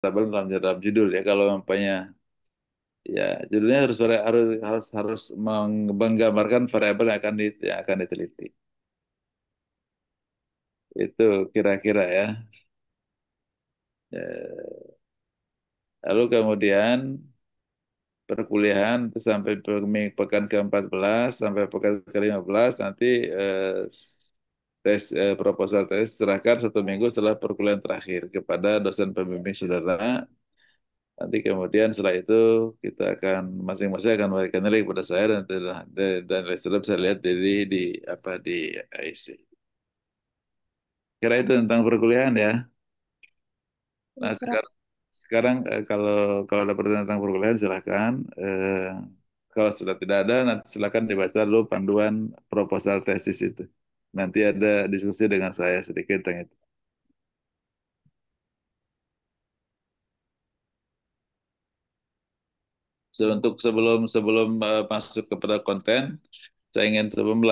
variabel dalam judul ya. Kalau umpamanya ya judulnya harus menggambarkan variabel yang akan diteliti. Itu kira-kira ya. Ya, lalu kemudian perkuliahan itu sampai pekan ke-14 sampai pekan ke-15 nanti proposal tes serahkan 1 minggu setelah perkuliahan terakhir kepada dosen pembimbing saudara. Nanti kemudian setelah itu kita akan masing-masing akan memberikan nilai kepada saya dan nilai saudara bisa lihat di apa di IC. Kira itu tentang perkuliahan ya. Nah, Iya, Prof. sekarang kalau kalau ada pertanyaan tentang perkuliahan silahkan. Kalau sudah tidak ada, nanti silakan dibaca dulu panduan proposal tesis itu. Nanti ada diskusi dengan saya sedikit tentang itu. Untuk sebelum sebelum masuk kepada konten, saya ingin sebelum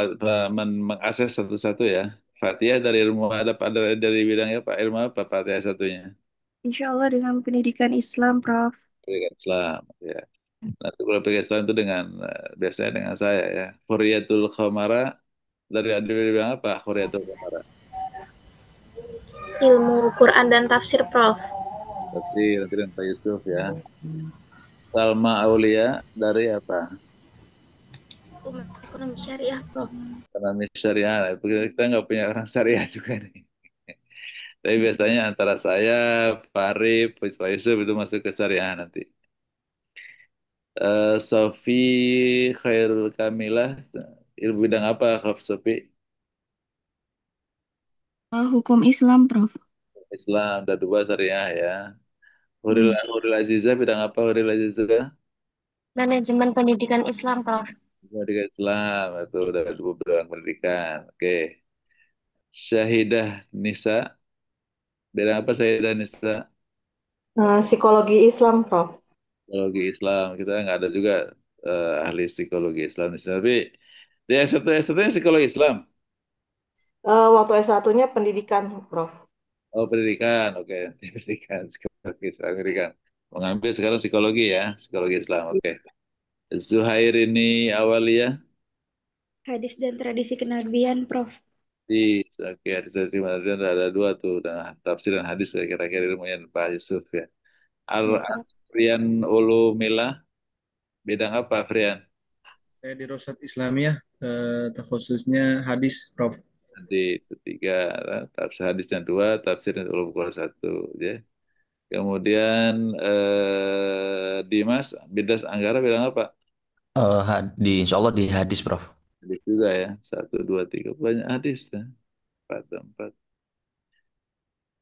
mengakses satu-satu ya. Fatihah dari ilmu ada dari bidangnya Pak ilmu apa Fatihah satunya? Insya Allah dengan pendidikan Islam, Prof. Pendidikan Islam. Ya. Nanti kalau pendidikan Islam itu dengan biasanya dengan saya ya. Khuriyatul Khamara dari bidang apa? Khuriyatul Khamara. Ilmu Quran dan tafsir, Prof. Tafsir nanti dengan Pak Yusuf ya. Salma Aulia dari apa? Ekonomi syariah, Prof. Karena syariah. Kita nggak punya orang syariah juga nih. Tapi biasanya antara saya, Pak Arif, Pak Yusuf itu masuk ke syariah nanti. Sofi Khairul Kamilah, ilmu bidang apa, Khaf Sofi? Hukum Islam, Prof. Islam, ada 2 syariah ya. Hmm. Huril Azizah, bidang apa Huril Azizah? Manajemen pendidikan Islam, Prof. Pendidikan Islam, itu udah 2 bidang pendidikan. Oke. Syahidah Nisa, bidang apa Syahidah Nisa? Psikologi Islam, Prof. Psikologi Islam, kita nggak ada juga ahli psikologi Islam di sini. Tapi dia S1-nya psikologi Islam. Waktu S1-nya pendidikan, Prof. Oh, pendidikan, oke. Pendidikan, psikologi Islam, pendidikan. Mengambil sekarang psikologi ya, psikologi Islam, oke. Zuhairini Awalia, Hadis dan tradisi kenabian, Prof. di, oke, ada 2 tuh, nah, tafsir dan hadis ya, kira-kira ilmunya Pak Yusuf ya. Ya, Prof. Afrian Ulumila, bidang apa, Afrian? Saya di Rosat Islamiyah, terkhususnya hadis, Prof. Nanti ketiga, tafsir hadisnya 2, tafsir ulum Quran 1, ya. Kemudian Dimas, Bidas Anggara bilang apa? Insya Allah di hadis, Prof. Hadis juga ya. 1, 2, 3. Banyak hadis ya. 4, 4.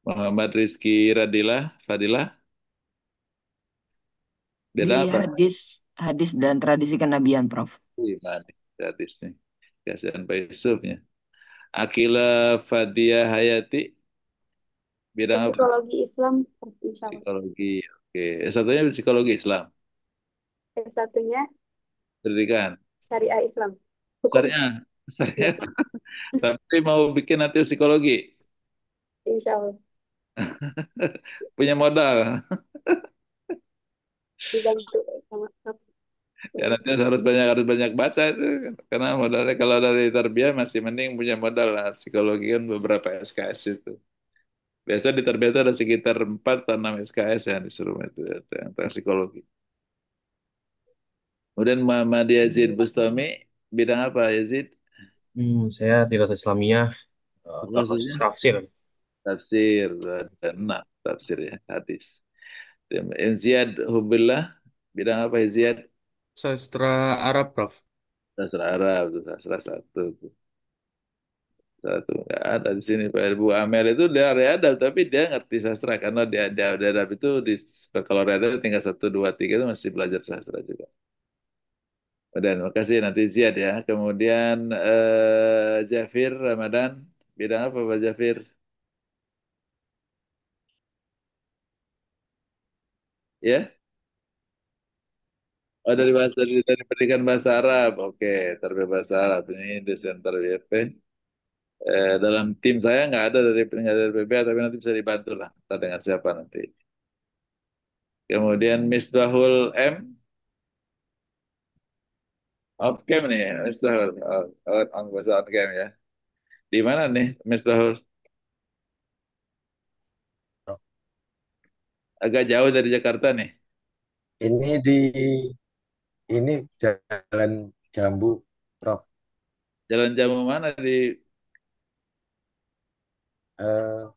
Muhammad Rizky Radila, Fadilah. Di Beda apa? hadis dan tradisi kenabian, Prof. Iman. Hadis nih. Kasihan Pak Yusufnya. Akila Fadia Hayati. Bidang apa? Psikologi Islam, Prof. Insya Allah. Psikologi. Oke. Satunya psikologi Islam. S1-nya Pendidikan. Syariah Islam. Hukum Islam. Syariah. Ya, Syariah. Prof. Tapi mau bikin nanti psikologi. Insya Allah. Punya modal. Dibantu sama Prof. Ya nanti harus banyak baca itu karena modalnya kalau dari tarbiyah masih mending punya modal lah psikologi kan beberapa SKS itu biasa di tarbiyah itu ada sekitar 4 atau 6 SKS yang disuruh itu ya, tentang psikologi. Kemudian Muhammad Yazid Bustami bidang apa Yazid? Saya di Rosat Islamiyah, terkhusus Khususnya tafsir. tafsir dan 6 tafsir ya hadis. Ziyad Hubillah bidang apa Ziyad? Sastra Arab, Prof. Sastra Arab itu sastra satu. Satu nggak ada di sini Pak Bu Amel itu dia readab tapi dia ngerti sastra karena dia readab itu kalau readab tinggal 1, 2, 3 itu masih belajar sastra juga. Dan makasih nanti Ziad ya. Kemudian Jafir Ramadan bidang apa Pak Jafir? Ya? Oh dari pendidikan bahasa Arab. Oke, terbiasa bahasa Arab ini desain terbiasa. Dalam tim saya nggak ada dari pendidikan dari PBA tapi nanti bisa dibantu lah. Kita dengan siapa nanti? Kemudian Misbahul M. Off-cam nih, Misbahul. Bahasa on-cam ya. Di mana nih Misbahul? Agak jauh dari Jakarta nih. Ini ini Jalan Jambu, Prof. Jalan Jamu mana di Eh,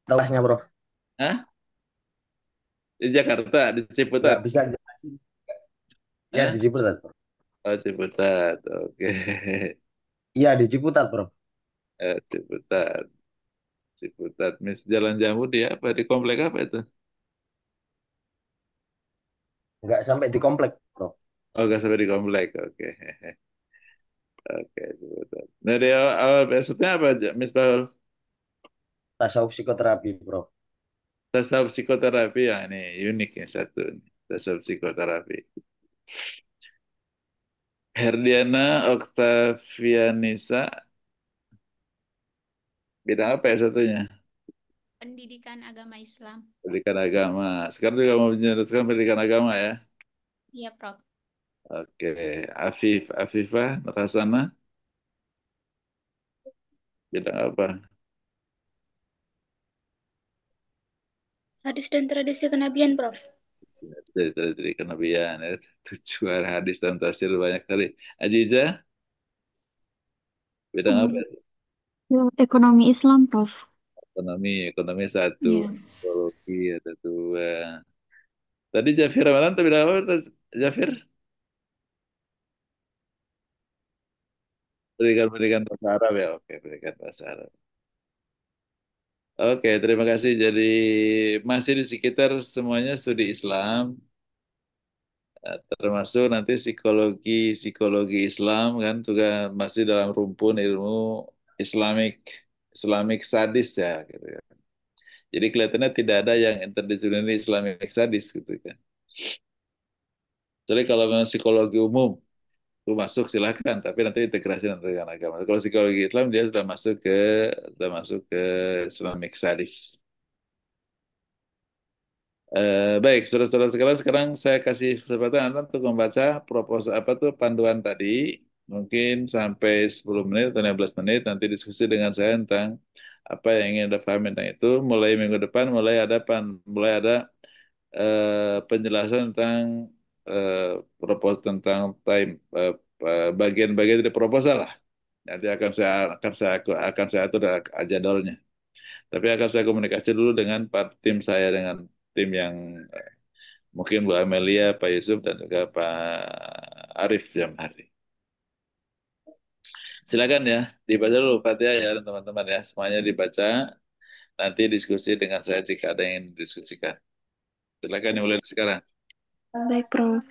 Telasnya, Prof. Hah? Di Jakarta, di Nggak Ciputat. bisa jelasin. Ya, Hah? di Ciputat, Prof. Oh, Ciputat. Oke. Iya, di Ciputat, Prof. Ciputat. Ciputat. Mis Jalan Jamu di apa? Di komplek apa itu? Nggak sampai di komplek, Prof. Oh, nggak sampai di komplek. Oke. Oke, Ciputat. Nah, di awal maksudnya apa, Miss Paul? Tasawuf psikoterapi, Prof. Tasawuf psikoterapi yang ini unik ya satu. Tasawuf psikoterapi. Herdiana Oktavianisa, bidang apa ya satunya? Pendidikan agama Islam. Pendidikan agama. Sekarang juga mau menyertakan pendidikan agama ya. Iya, Prof. Oke, Afifah Rasana, bidang apa? Hadis dan tradisi kenabian, Prof. Dari kenabian ya. Tujuan hadis dan tafsir banyak kali. Aziza, bidang apa? Hmm, ya, ekonomi Islam, Prof. Ekonomi satu, Iya. psikologi ada dua. Tadi Jafir Ramadan, tapi bidang apa? Jafir? Pendidikan bahasa Arab ya. Oke, pendidikan bahasa Arab. Oke, terima kasih. Jadi masih di sekitar semuanya studi Islam. Termasuk nanti psikologi Islam kan juga masih dalam rumpun ilmu Islamic Islamic Studies ya gitu ya. Jadi kelihatannya tidak ada yang interdisipliner Islamic Studies gitu kan. Jadi kalau memang psikologi umum itu masuk silakan, tapi nanti integrasi nanti dengan agama. Kalau psikologi Islam dia sudah masuk ke Islamic Studies. Baik, saudara-saudara sekalian, sekarang saya kasih kesempatan Anda untuk membaca proposal apa tuh panduan tadi, mungkin sampai 10 menit atau 15 menit, nanti diskusi dengan saya tentang apa yang ingin Anda pahami tentang itu. Mulai minggu depan, mulai ada penjelasan tentang tentang bagian-bagian dari proposal lah. Nanti akan saya atur jadwalnya. Tapi akan saya komunikasi dulu dengan tim saya dengan tim yang mungkin Bu Amelia, Pak Yusuf, dan juga Pak Arif Jamhari. Silakan ya, dibaca dulu Fatihah ya teman-teman ya. Semuanya dibaca, nanti diskusi dengan saya jika ada yang ingin didiskusikan. Silakan dimulai sekarang. Baik, Prof.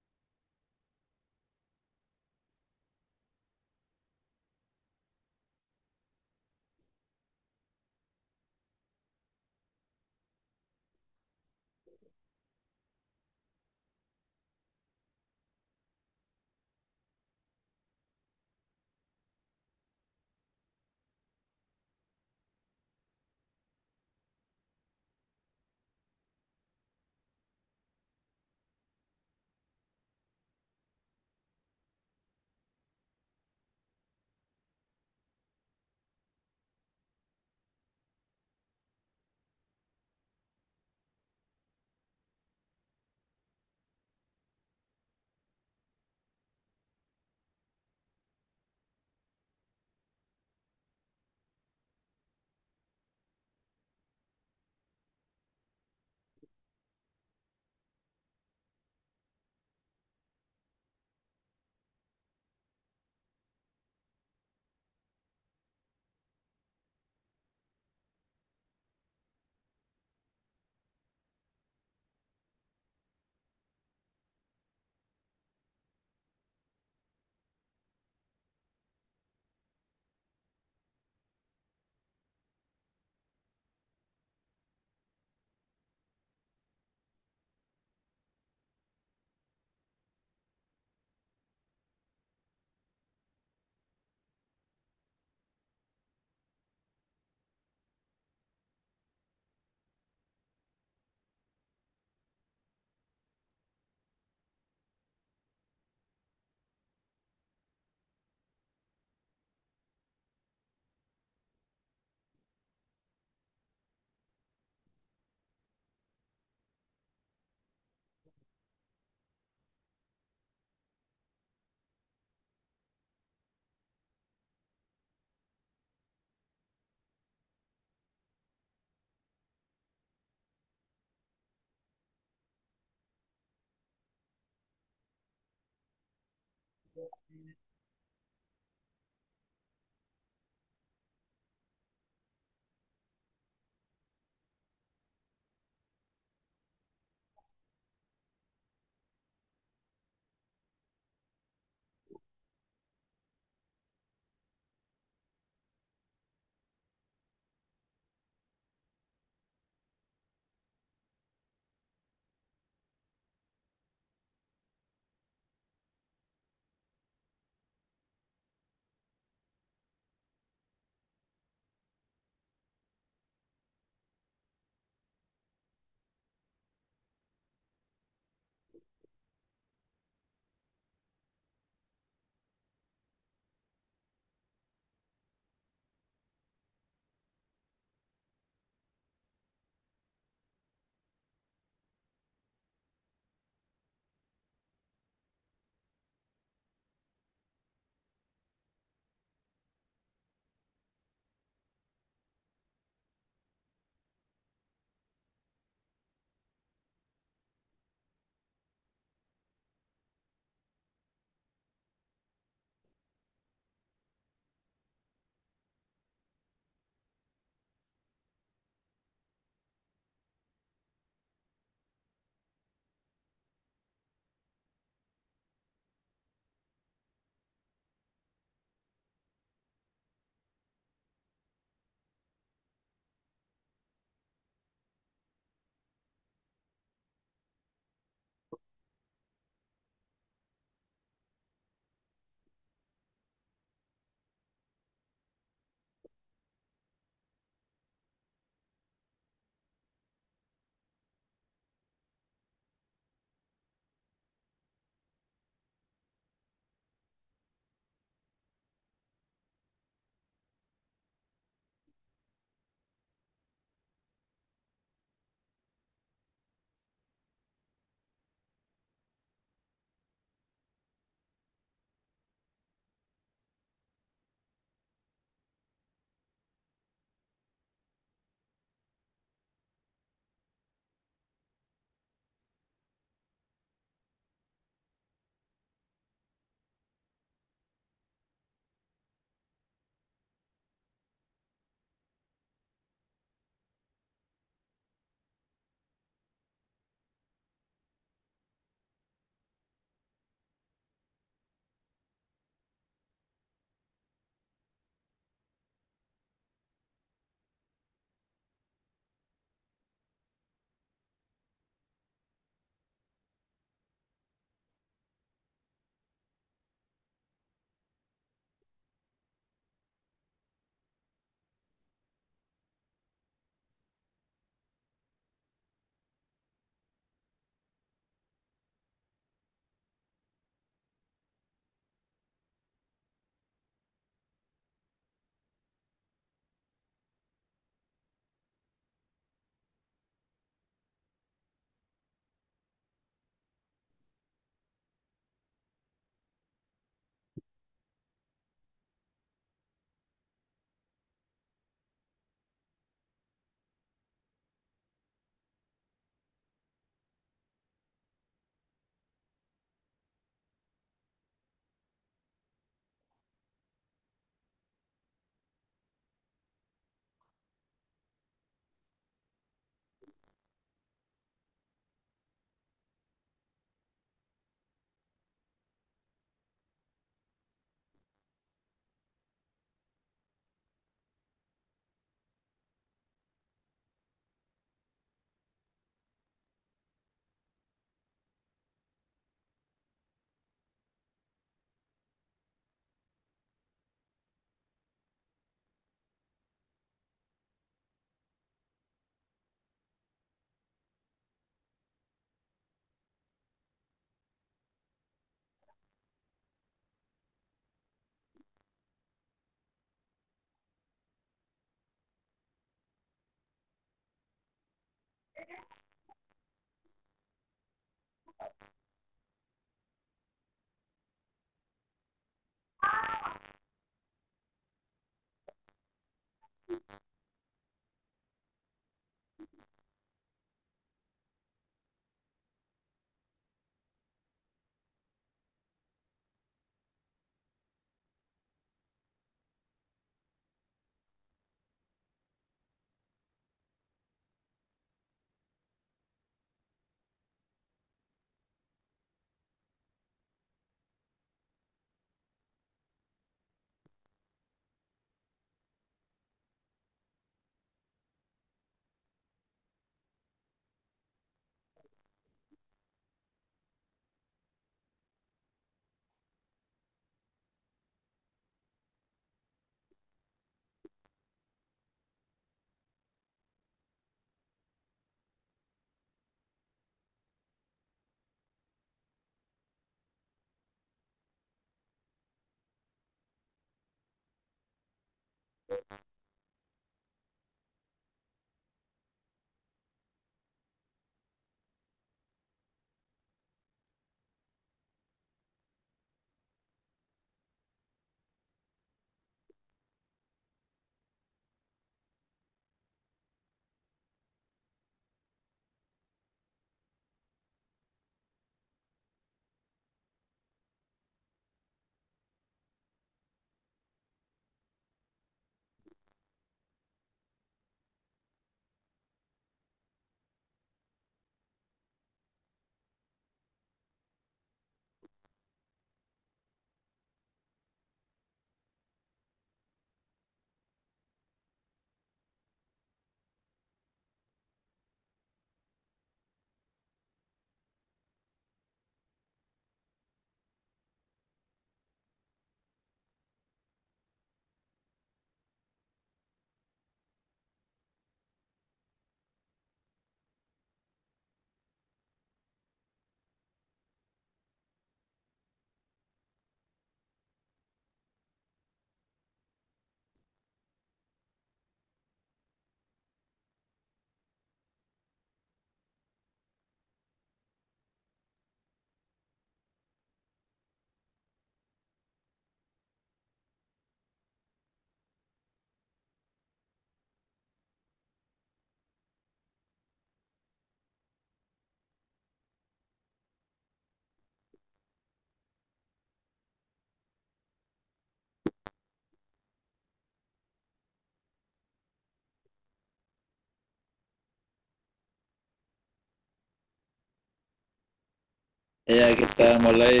Ya, kita mulai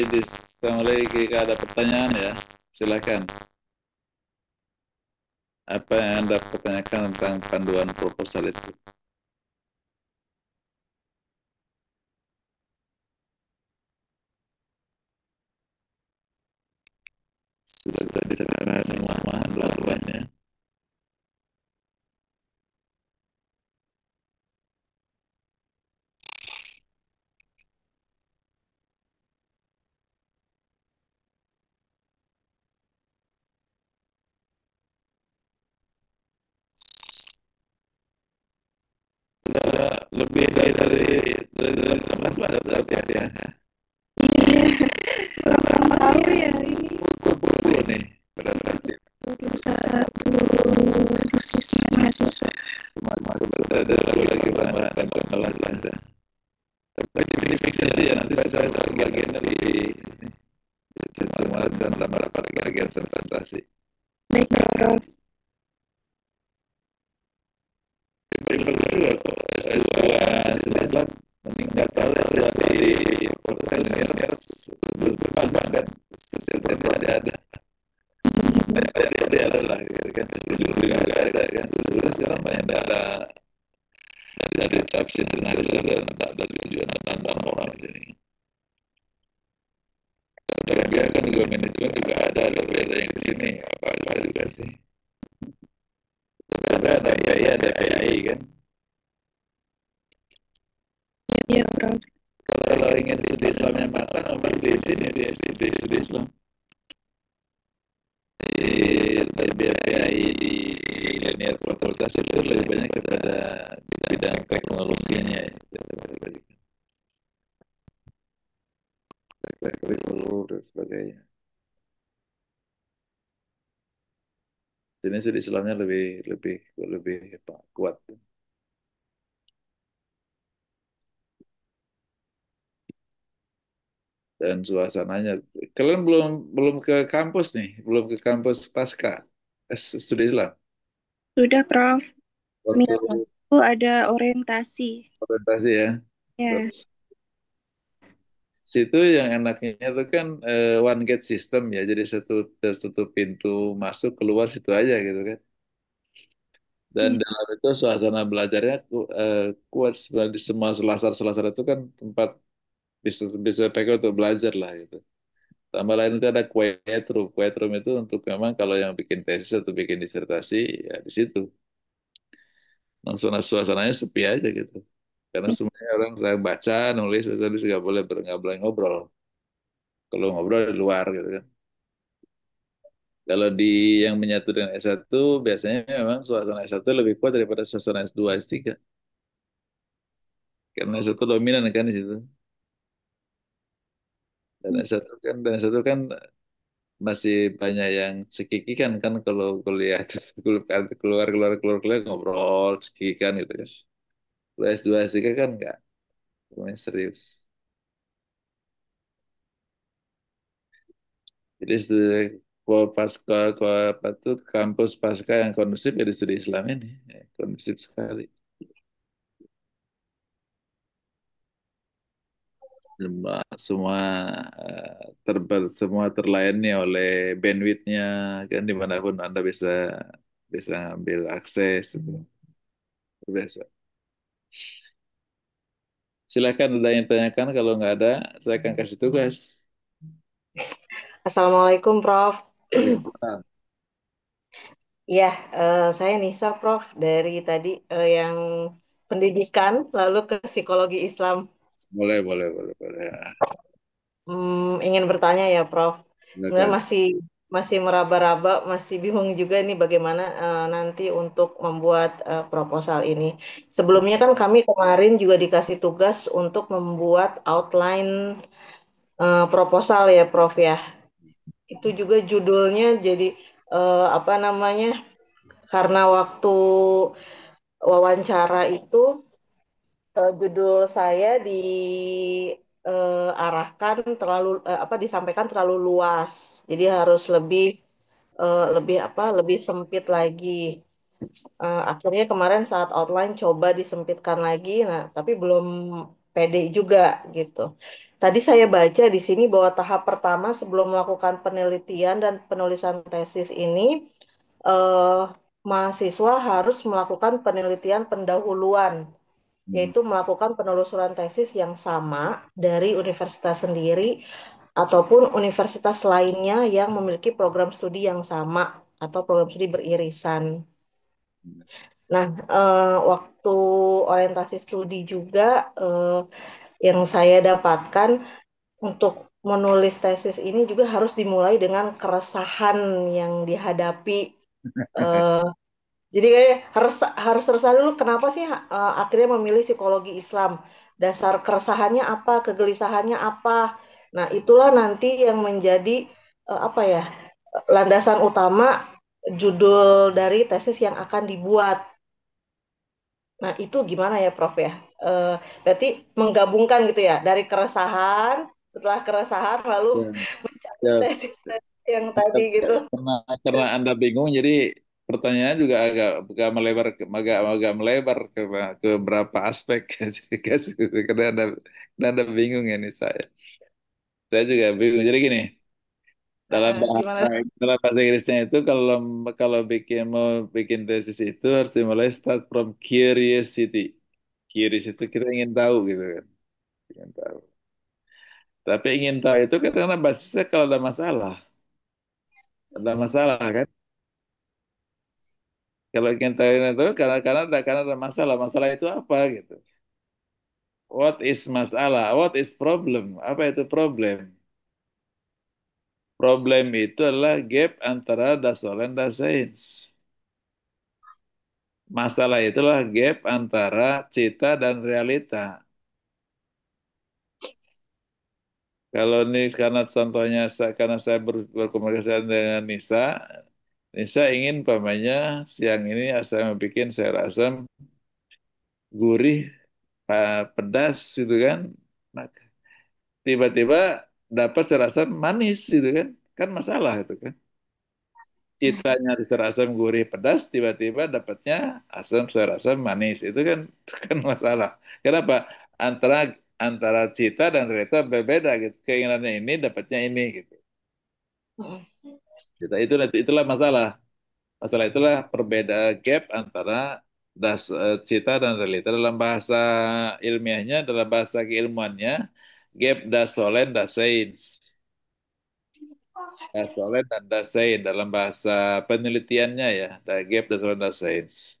jika ada pertanyaan ya. Silakan. Apa yang Anda pertanyakan tentang panduan proposal itu? Sudah bisa diserahkan semua panduannya. Lebih dari 18 berarti ya. Kurang tahu ya ini. Buku nih. Berarti 21 siswa mahasiswa. ada lagi bahan pengelas lah. Tapi ini fiksasi ya, nanti saya bagian dari semua dan beberapa bagian sensasi. Baik, Prof. Islam meninggal dari proses terus berkembang kan tidak ada dia adalah kan dulu juga ada kan terus sekarang banyak ada tafsir dan ada tujuan dan orang di sini. Biarkan juga manajemen juga ada yang di sini apa juga sih. Ada PAI kan. Iya, Prof. Kalau ingin studi Islam yang matang, ambil di sini di studi Islam. Di BPI di Linear Fakultas itu lebih banyak kepada bidang teknologinya ini studi Islamnya lebih lebih lebih apa, kuat. Dan suasananya. Kalian belum belum ke kampus nih, belum ke kampus pasca studi Islam. Sudah, Prof. Waktu Minggu itu ada orientasi. orientasi ya. Ya, Situ yang enaknya itu kan one gate system ya, jadi satu pintu masuk keluar situ aja gitu kan. Dan iya. dalam itu suasana belajarnya kuat sebenarnya di semua selasar-selasar itu kan tempat bisa bisa pakai untuk belajar lah gitu. Tambah lain itu ada quiet room. Quiet room itu untuk memang kalau yang bikin tesis atau bikin disertasi ya di situ. Langsung suasananya sepi aja gitu. Karena semuanya orang sedang baca, nulis, terus nggak boleh ngobrol. Kalau ngobrol di luar gitu kan. Kalau di yang menyatu dengan S1 biasanya memang suasana S1 lebih kuat daripada suasana S2, S3. Karena S1 dominan kan di situ. Dan S1 kan masih banyak yang cekikikan kan kalau kuliah keluar ngobrol cekikikan gitu kan. Kalau S2, S3 kan enggak, semuanya serius. Jadi kalau kalau apa tuh kampus pasca yang kondusif ya di studi Islam ini, ya, kondusif sekali. Semua semua terlayani oleh bandwidthnya kan dimanapun Anda bisa bisa ambil akses biasa. Silakan ada yang tanyakan, kalau nggak ada saya akan kasih tugas. Assalamualaikum, Prof. Waalaikumsalam. Iya, saya Nisa, Prof. Dari tadi yang pendidikan, lalu ke psikologi Islam. Boleh, boleh, boleh, boleh. Ingin bertanya ya, Prof. Sebenarnya Silakan. masih masih meraba-raba, masih bingung juga nih bagaimana nanti untuk membuat proposal ini. Sebelumnya kan kami kemarin juga dikasih tugas untuk membuat outline proposal ya, Prof ya. Itu juga judulnya jadi apa namanya? Karena waktu wawancara itu judul saya diarahkan terlalu apa disampaikan terlalu luas. Jadi harus lebih apa lebih sempit lagi. Akhirnya kemarin saat outline coba disempitkan lagi, nah tapi belum pede juga gitu. Tadi saya baca di sini bahwa tahap pertama sebelum melakukan penelitian dan penulisan tesis ini eh, mahasiswa harus melakukan penelitian pendahuluan, yaitu melakukan penelusuran tesis yang sama dari universitas sendiri ataupun universitas lainnya yang memiliki program studi yang sama atau program studi beririsan. Nah, waktu orientasi studi juga yang saya dapatkan untuk menulis tesis ini juga harus dimulai dengan keresahan yang dihadapi. eh, Jadi kayak harus harus resah dulu kenapa sih akhirnya memilih psikologi Islam? Dasar keresahannya apa, kegelisahannya apa? Nah, itulah nanti yang menjadi apa ya? Landasan utama judul dari tesis yang akan dibuat. Nah, itu gimana ya, Prof ya? Berarti menggabungkan gitu ya, dari keresahan, setelah keresahan lalu Ya, mencari ya. tesis-tesis yang tadi gitu. Karena Anda bingung, jadi pertanyaan juga agak melebar ke berapa aspek. Karena Anda bingung ya nih saya. Saya juga bingung. Jadi gini, dalam bahasa Gimana? dalam bahasa Inggrisnya itu kalau kalau mau bikin tesis itu harus dimulai start from curiosity. Curious itu kita ingin tahu gitu kan, ingin tahu. Tapi ingin tahu itu karena basisnya kalau ada masalah kan. Kalau ingin tahu itu karena ada masalah. Masalah itu apa gitu? What is masalah? What is problem? Apa itu problem? Problem itu adalah gap antara dasolen dan sains. Masalah itulah gap antara cita dan realita. Kalau ini karena contohnya karena saya berkomunikasi dengan Nisa, Saya ingin umpamanya siang ini saya bikin sayur asam gurih, pedas gitu kan. Maka tiba-tiba dapat sayur asam manis gitu kan. Kan masalah itu kan. Citanya di sayur asam gurih pedas, tiba-tiba dapatnya asam sayur asam manis. Itu kan kan masalah. Kenapa? Antara antara cita dan realita berbeda gitu. Keinginannya ini dapatnya ini gitu. Itulah masalah. Masalah itulah perbedaan gap antara cita dan realita dalam bahasa ilmiahnya, dalam bahasa keilmuannya, gap dasolen daseins. Dasolen dan dasein dalam bahasa penelitiannya ya, gap dasolen daseins.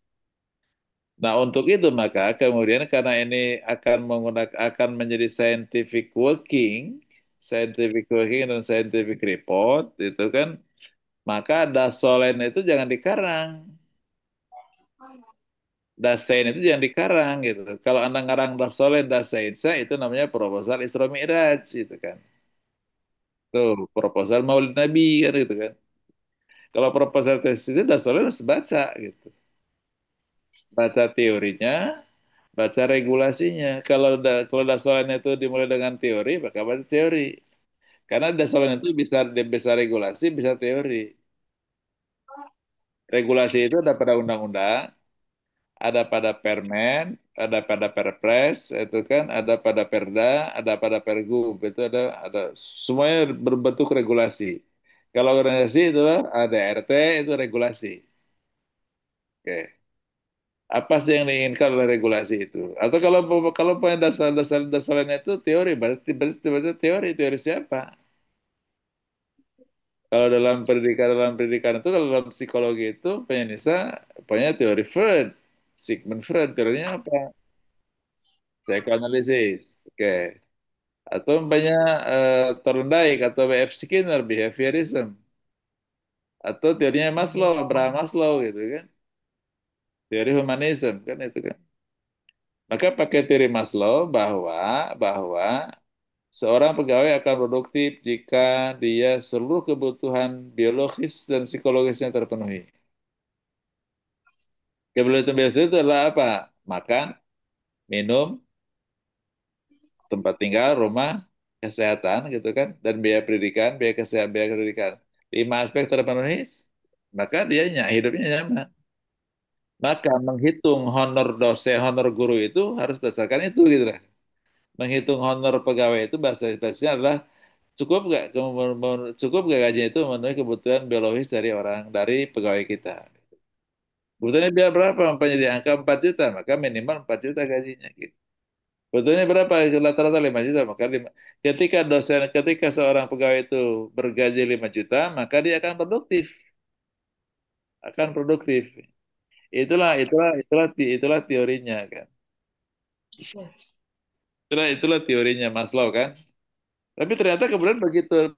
Nah, untuk itu maka kemudian karena ini akan menjadi scientific working dan scientific report itu kan, maka dasolen itu jangan dikarang. Dasein itu jangan dikarang gitu. Kalau Anda ngarang dasolen, daseinsa itu namanya proposal Isra Mi'raj gitu kan. Tuh, proposal Maulid Nabi kan gitu kan. Kalau proposal tesis itu dasolen harus baca gitu. Baca teorinya, baca regulasinya. Kalau dasolen itu dimulai dengan teori, maka baca teori. Karena dasolen itu bisa regulasi, bisa teori. Regulasi itu ada pada undang-undang, ada pada permen, ada pada perpres, itu kan, ada pada perda, ada pada pergub, itu ada semuanya berbentuk regulasi. Kalau organisasi itu ada RT itu regulasi. Oke. Apa sih yang diinginkan oleh regulasi itu? Atau kalau punya dasarnya itu teori, berarti teori siapa? Kalau dalam pendidikan itu, kalau dalam psikologi itu, punya teori Freud, Sigmund Freud, teorinya apa? Psychoanalysis. Oke. Atau umpamanya Thorndike atau B.F. Skinner, behaviorism. Atau teorinya Maslow, Abraham Maslow gitu kan. Teori humanism kan itu kan. Maka pakai teori Maslow bahwa seorang pegawai akan produktif jika dia seluruh kebutuhan biologis dan psikologisnya terpenuhi. Kebutuhan biologis itu adalah apa? Makan, minum, tempat tinggal, rumah, kesehatan gitu kan, dan biaya pendidikan, biaya kesehatan, biaya pendidikan. 5 aspek terpenuhi, maka hidupnya nyaman. Maka menghitung honor dosen, honor guru itu harus berdasarkan itu gitu lah. Menghitung honor pegawai itu basisnya adalah cukup nggak gajinya itu memenuhi kebutuhan biologis dari pegawai kita. Kebutuhannya biar berapa? Umpamanya di angka 4 juta, maka minimal 4 juta gajinya gitu. Betulnya berapa? Rata-rata 5 juta. Ketika seorang pegawai itu bergaji 5 juta, maka dia akan produktif. Akan produktif. Itulah teorinya kan. Itulah teorinya Maslow kan. Tapi ternyata kemudian begitu